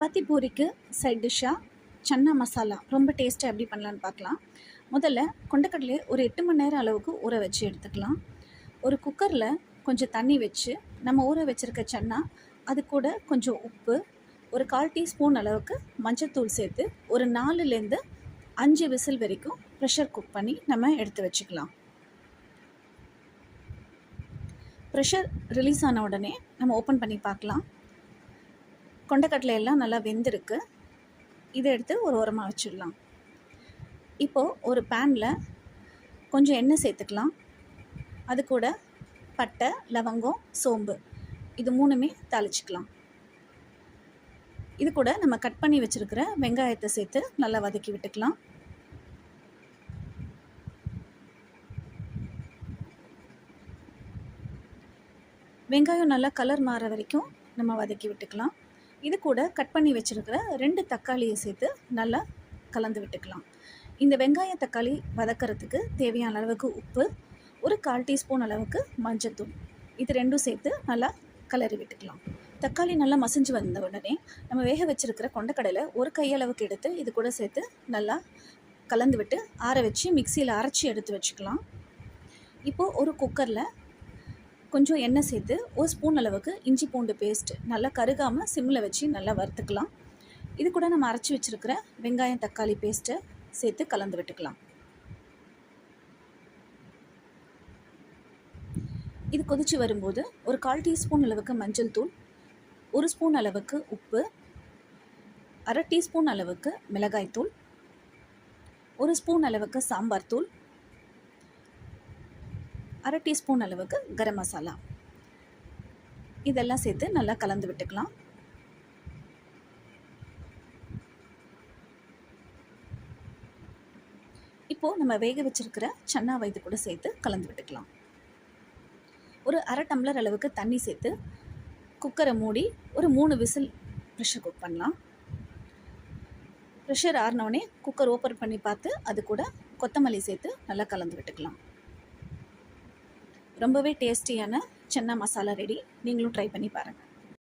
சப்பாத்தி பூரிக்கு சைட் டிஷ்ஷாக சன்னா மசாலா ரொம்ப டேஸ்ட்டாக எப்படி பண்ணலான்னு பார்க்கலாம். முதல்ல கொண்டக்கடலையை ஒரு 8 மணி நேரம் அளவுக்கு ஊற வச்சு எடுத்துக்கலாம். ஒரு குக்கரில் கொஞ்சம் தண்ணி வச்சு நம்ம ஊற வச்சுருக்க சன்னா, அது கூட கொஞ்சம் உப்பு, ஒரு 1/4 டீஸ்பூன் அளவுக்கு மஞ்சத்தூள் சேர்த்து ஒரு 4லேருந்து 5 விசில் வரைக்கும் ப்ரெஷர் குக் பண்ணி நம்ம எடுத்து வச்சுக்கலாம். ப்ரெஷர் ரிலீஸ் ஆன உடனே நம்ம ஓப்பன் பண்ணி பார்க்கலாம். கொண்டக்கடலை எல்லாம் நல்லா வெந்திருக்கு. இதை எடுத்து ஒரு ஓரமாக வச்சிடலாம். இப்போது ஒரு பேனில் கொஞ்சம் எண்ணெய் சேர்த்துக்கலாம். அது கூட பட்டை, லவங்கம், சோம்பு இது 3மே தாளிச்சிக்கலாம். இது கூட நம்ம கட் பண்ணி வச்சுருக்கிற வெங்காயத்தை சேர்த்து நல்லா வதக்கி விட்டுக்கலாம். வெங்காயம் நல்லா கலர் மாற வரைக்கும் நம்ம வதக்கி விட்டுக்கலாம். இது கூட கட் பண்ணி வச்சுருக்கிற 2 தக்காளியை சேர்த்து நல்லா கலந்து விட்டுக்கலாம். இந்த வெங்காயம் தக்காளி வதக்கிறதுக்கு தேவையான அளவுக்கு உப்பு, ஒரு 1/4 டீஸ்பூன் அளவுக்கு மஞ்சத்தூள் இது 2ம் சேர்த்து நல்லா கலரி விட்டுக்கலாம். தக்காளி நல்லா மசிஞ்சு வந்த உடனே நம்ம வேக வச்சுருக்கிற கொண்டக்கடலை ஒரு கையளவுக்கு எடுத்து இது கூட சேர்த்து நல்லா கலந்து விட்டு ஆற வச்சு மிக்சியில் அரைச்சி எடுத்து வச்சுக்கலாம். இப்போது ஒரு குக்கரில் கொஞ்சம் எண்ணெய் சேர்த்து ஒரு ஸ்பூன் அளவுக்கு இஞ்சி பூண்டு பேஸ்ட் நல்லா கருகாமல் சிம்மில் வச்சு நல்லா வறுத்துக்கலாம். இது கூட நம்ம அரைச்சி வச்சுருக்கிற வெங்காயம் தக்காளி பேஸ்ட்டை சேர்த்து கலந்து விட்டுக்கலாம். இது கொதித்து வரும்போது ஒரு 1/4 டீஸ்பூன் அளவுக்கு மஞ்சள் தூள், 1 ஸ்பூன் அளவுக்கு உப்பு, 1/2 டீஸ்பூன் அளவுக்கு மிளகாய்த்தூள், 1 ஸ்பூன் அளவுக்கு சாம்பார் தூள், 1/2 டீஸ்பூன் அளவுக்கு கரம் மசாலா இதெல்லாம் சேர்த்து நல்லா கலந்து விட்டுக்கலாம். இப்போது நம்ம வேக வச்சுருக்கிற சன்னாவை இது கூட சேர்த்து கலந்து விட்டுக்கலாம். ஒரு 1/2 டம்ளர் அளவுக்கு தண்ணி சேர்த்து குக்கரை மூடி ஒரு 3 விசில் ப்ரெஷர் குக் பண்ணலாம். ப்ரெஷர் ஆறினோடனே குக்கர் ஓப்பன் பண்ணி பார்த்து அது கூட கொத்தமல்லி சேர்த்து நல்லா கலந்து விட்டுக்கலாம். ரொம்பவே டேஸ்டியான சன்னா மசாலா ரெடி. நீங்களும் ட்ரை பண்ணி பாருங்கள்.